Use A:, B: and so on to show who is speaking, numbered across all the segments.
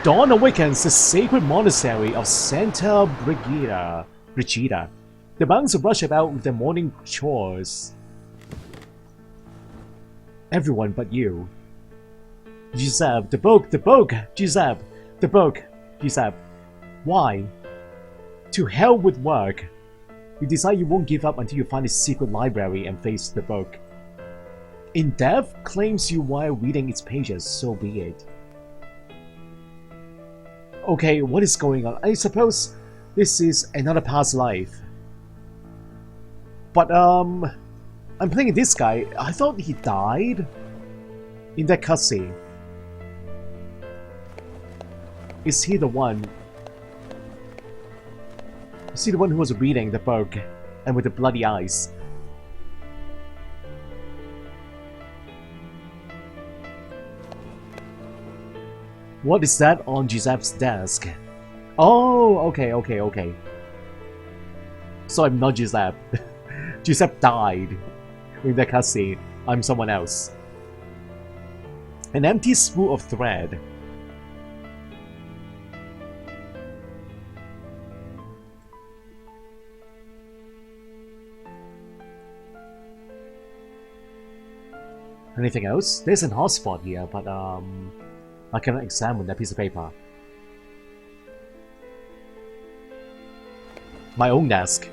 A: Dawn awakens the sacred monastery of Santa Brigida. The monks rush about with their morning chores. Everyone but you. Giuseppe, the book, Giuseppe, the book, Giuseppe. Why? To hell with work. You decide you won't give up until you find the secret library and face the book. In depth claims you while reading its pages, so be it. Okay, what is going on? I suppose this is another past life. But I'm playing this guy. I thought he died in that cutscene. Is he the one? Is he the one who was reading the book and with the bloody eyes? What is that on Giuseppe's desk? Oh, okay. So I'm not Giuseppe. Giuseppe died in that cutscene. I'm someone else. An empty spool of thread. Anything else? There's an hotspot here, but I cannot examine that piece of paper. My own desk.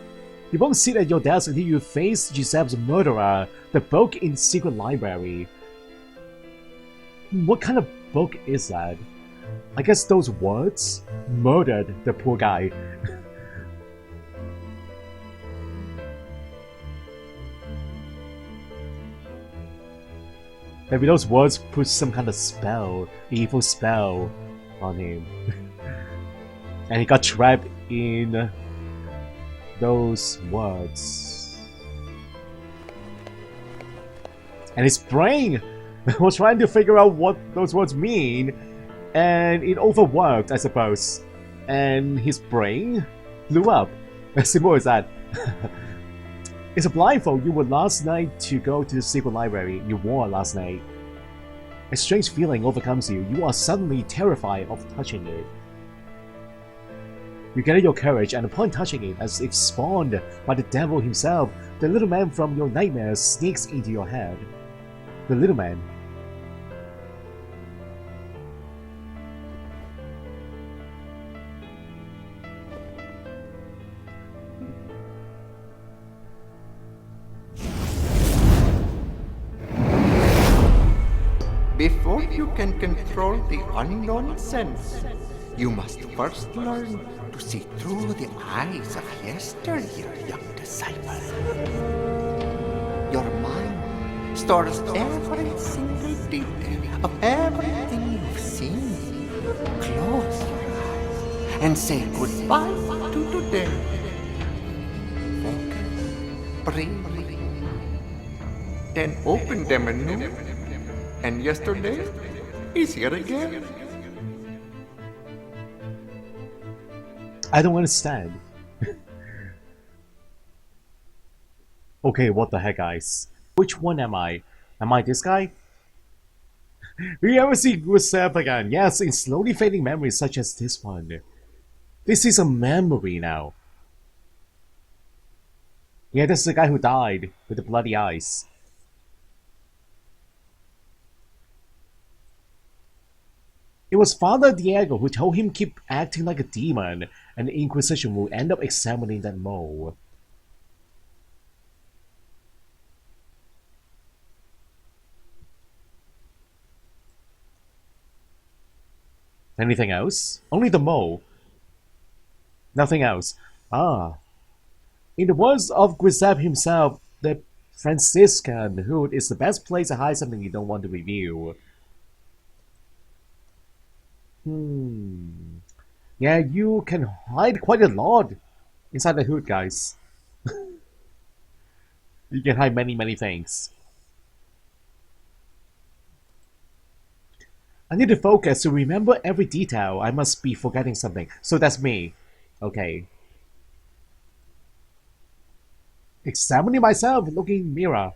A: You won't sit at your desk until you face Giuseppe's murderer, the book in the secret library. What kind of book is that? I guess those words murdered the poor guy. Maybe those words put some kind of spell, evil spell on him. And he got trapped in those words. And his brain was trying to figure out what those words mean, and it overworked, I suppose. And his brain blew up. As simple as that. It's a blindfold you wore last night to go to the secret library. You wore last night. A strange feeling overcomes you. You are suddenly terrified of touching it. You gather your courage, and upon touching it, as if spawned by the devil himself, the little man from your nightmares sneaks into your head. The little man.
B: Before you can control the unknown sense, you must first learn to see through the eyes of yesteryear, young disciple. Your mind stores every single detail of everything you've seen. Close your eyes and say goodbye to today. Focus, breathe, then open them anew. And yesterday is here again.
A: I don't understand. Okay, what the heck, guys? Which one am I? Am I this guy? We ever see Giuseppe again? Yes, in slowly fading memories such as this one. This is a memory now. Yeah, this is the guy who died with the bloody eyes. It was Father Diego who told him keep acting like a demon, and the Inquisition will end up examining that mole. Anything else? Only the mole. Nothing else. Ah. In the words of Giuseppe himself, the Franciscan hood is the best place to hide something you don't want to reveal. Yeah, you can hide quite a lot inside the hood, guys. You can hide many things. I need to focus to remember every detail. I must be forgetting something. So that's me. Okay. Examining myself, looking in the mirror.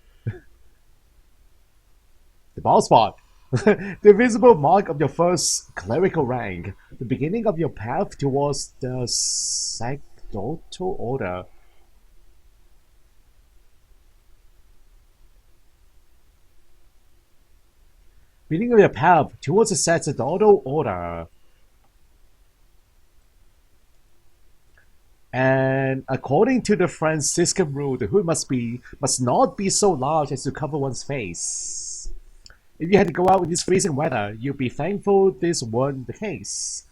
A: The bald spot. The visible mark of your first clerical rank, the beginning of your path towards the sacerdotal order. Beginning of your path towards the sacerdotal order. And according to the Franciscan rule, the hood must not be so large as to cover one's face. If you had to go out in this freezing weather, you'd be thankful this weren't the case.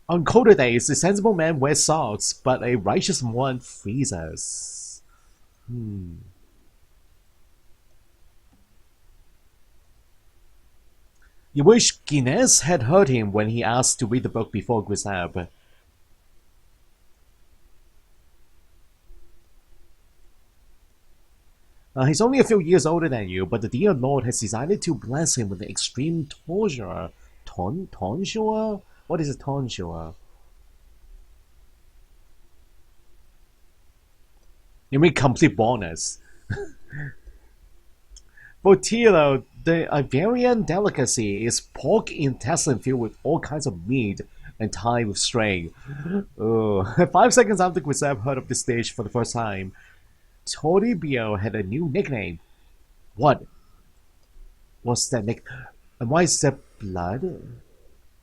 A: On colder days, the sensible man wears socks, but a righteous one freezes. You wish Guinness had heard him when he asked to read the book before Grisab. He's only a few years older than you, but the dear Lord has decided to bless him with an extreme tonsure. Tonsure? What is a tonsure? You mean complete bonus. For Tilo, the Iberian delicacy is pork intestine filled with all kinds of meat and tied with string. 5 seconds after Grisab heard of this dish for the first time, Toribio had a new nickname. What? What's that nick? And why is there blood?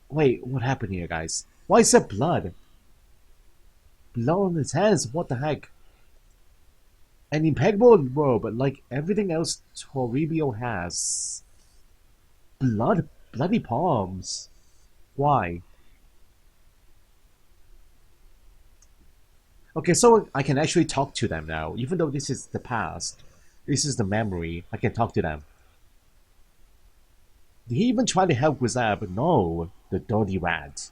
A: Wait, what happened here, guys? Why is there blood? Blood on his hands, what the heck? An impeccable robe, like everything else Toribio has. Bloody palms. Why? Okay, so I can actually talk to them now, even though this is the past. This is the memory. I can talk to them. Did he even try to help Grisab? No, the dirty rat.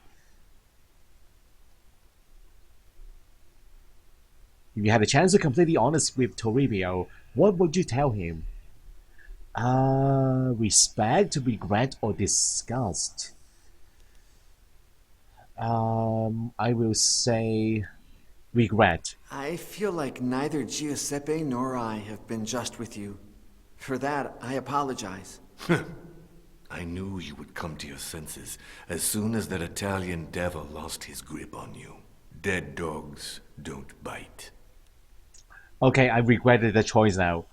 A: If you had a chance to completely honest with Toribio, what would you tell him? Respect, regret, or disgust? I will say regret.
B: I feel like neither Giuseppe nor I have been just with you. For that, I apologize.
C: I knew you would come to your senses as soon as that Italian devil lost his grip on you. Dead dogs don't bite.
A: Okay, I regretted the choice now.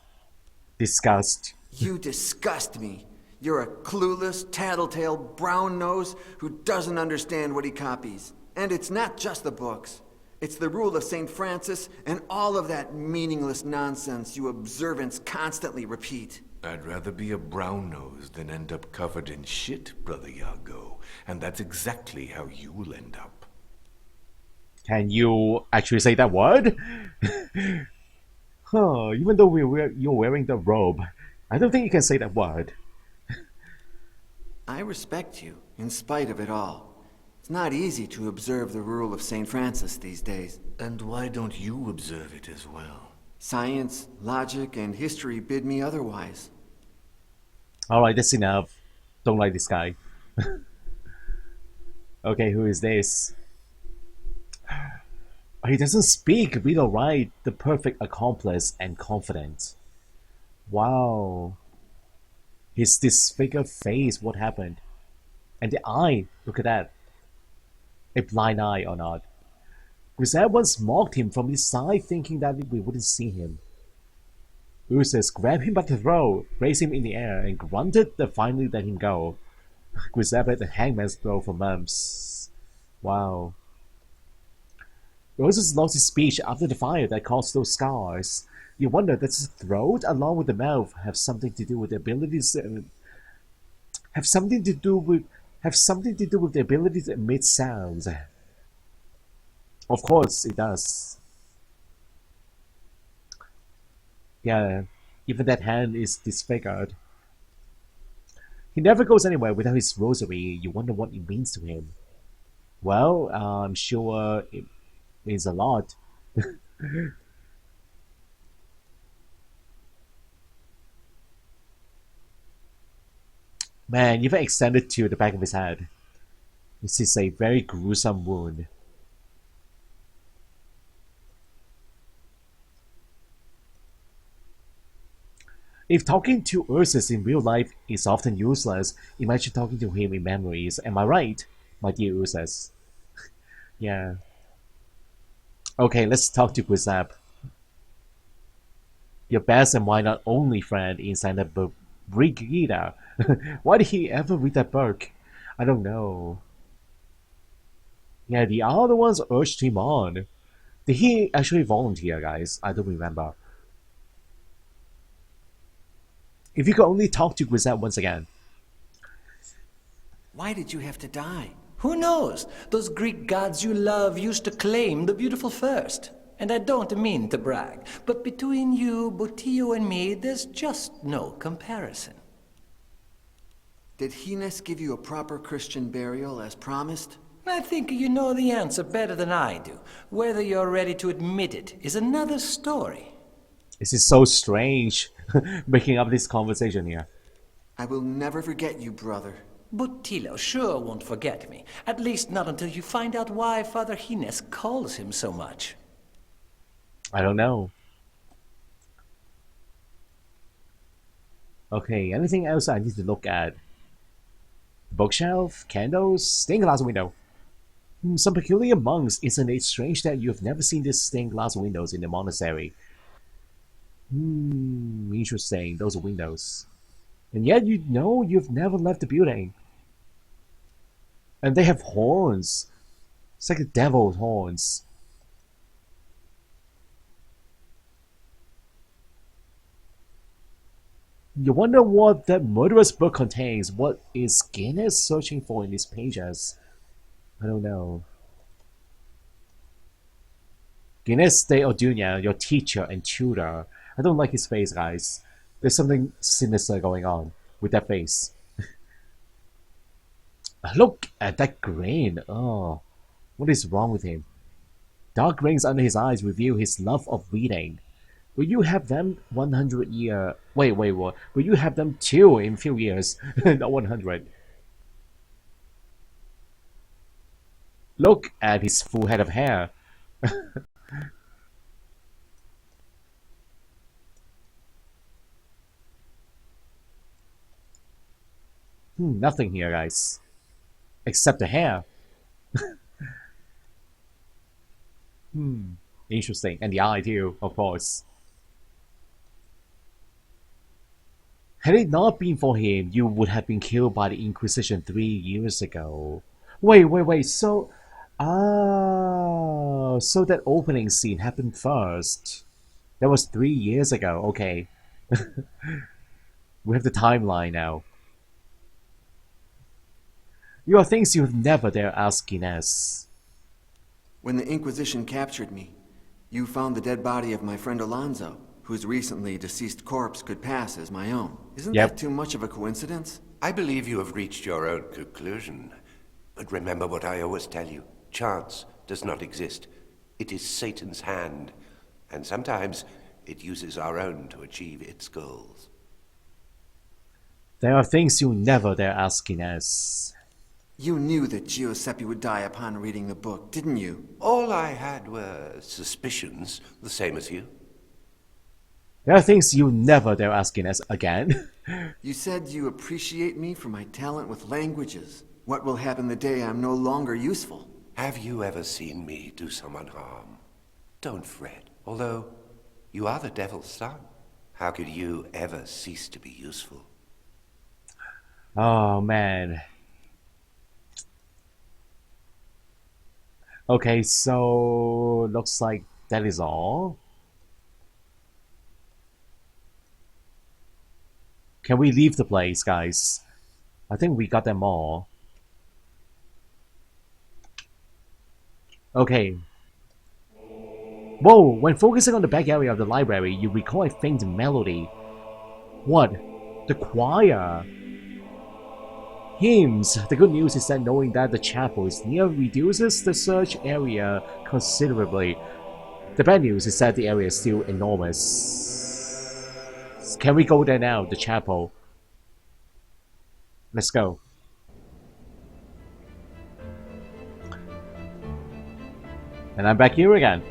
A: Disgust.
B: You disgust me. You're a clueless, tattletale, brown nose who doesn't understand what he copies. And it's not just the books. It's the rule of St. Francis and all of that meaningless nonsense you observants constantly repeat.
C: I'd rather be a brown nose than end up covered in shit, Brother Iago. And that's exactly how you'll end up.
A: Can you actually say that word? Even though you're wearing the robe, I don't think you can say that word.
B: I respect you, in spite of it all. It's not easy to observe the rule of St. Francis these days.
C: And why don't you observe it as well?
B: Science, logic, and history bid me otherwise.
A: Alright, that's enough. Don't like this guy. Okay, who is this? He doesn't speak, read or write. The perfect accomplice and confident. Wow. His disfigured face, what happened? And the eye, look at that. A blind eye or not. Grisab once mocked him from his side, thinking that we wouldn't see him. Ursus grabbed him by the throat, raised him in the air, and grunted that finally let him go. Grisab had the hangman's throat for months. Wow. Ursus lost his speech after the fire that caused those scars. You wonder that his throat, along with the mouth, have something to do with the abilities. Have something to do with the ability to emit sounds. Of course, it does. Yeah, even that hand is disfigured. He never goes anywhere without his rosary. You wonder what it means to him. Well, I'm sure it means a lot. Man, you've extended to the back of his head. This is a very gruesome wound. If talking to Ursus in real life is often useless, imagine talking to him in memories. Am I right, my dear Ursus? Yeah. Okay, let's talk to Grisap. Your best and why not only friend inside the Brigida. Why did he ever read that book? I don't know. Yeah, the other ones urged him on. Did he actually volunteer, guys? I don't remember. If you could only talk to Grisette once again.
B: Why did you have to die?
D: Who knows? Those Greek gods you love used to claim the beautiful first. And I don't mean to brag, but between you, Botillo, and me, there's just no comparison.
B: Did Hines give you a proper Christian burial as promised?
D: I think you know the answer better than I do. Whether you're ready to admit it is another story.
A: This is so strange, making up this conversation here.
B: I will never forget you, brother.
D: Botillo sure won't forget me. At least not until you find out why Father Hines calls him so much.
A: I don't know. Okay, anything else I need to look at? Bookshelf, candles, stained glass window. Some peculiar monks. Isn't it strange that you've never seen these stained glass windows in the monastery? Interesting, those windows. And yet you know you've never left the building. And they have horns. It's like the devil's horns. You wonder what that murderous book contains. What is Guinness searching for in these pages? I don't know. Guinness de Odunia, your teacher and tutor. I don't like his face, guys. There's something sinister going on with that face. Look at that grin. Oh, what is wrong with him? Dark rings under his eyes reveal his love of reading. Will you have them 100 year? Wait, what? Will you have them too in few years? Not 100. Look at his full head of hair. Nothing here, guys. Except the hair. Interesting. And the eye too, of course. Had it not been for him, you would have been killed by the Inquisition 3 years ago. Wait. So that opening scene happened first. That was 3 years ago. Okay. We have the timeline now. You are things you've never dare ask Inez.
B: When the Inquisition captured me, you found the dead body of my friend Alonzo, whose recently deceased corpse could pass as my own. Isn't that too much of a coincidence?
C: I believe you have reached your own conclusion. But remember what I always tell you. Chance does not exist. It is Satan's hand. And sometimes it uses our own to achieve its goals.
A: There are things you never dare ask Inez.
B: You knew that Giuseppe would die upon reading the book, didn't you?
C: All I had were suspicions, the same as you.
A: There are things you never dare ask Inez again.
B: You said you appreciate me for my talent with languages. What will happen the day I'm no longer useful?
C: Have you ever seen me do someone harm? Don't fret. Although you are the devil's son, how could you ever cease to be useful?
A: Oh, man. Okay, so looks like that is all. Can we leave the place, guys? I think we got them all. Okay. Whoa, when focusing on the back area of the library, you recall a faint melody. What? The choir. Hymns. The good news is that knowing that the chapel is near reduces the search area considerably. The bad news is that the area is still enormous. Can we go there now, the chapel? Let's go. And I'm back here again.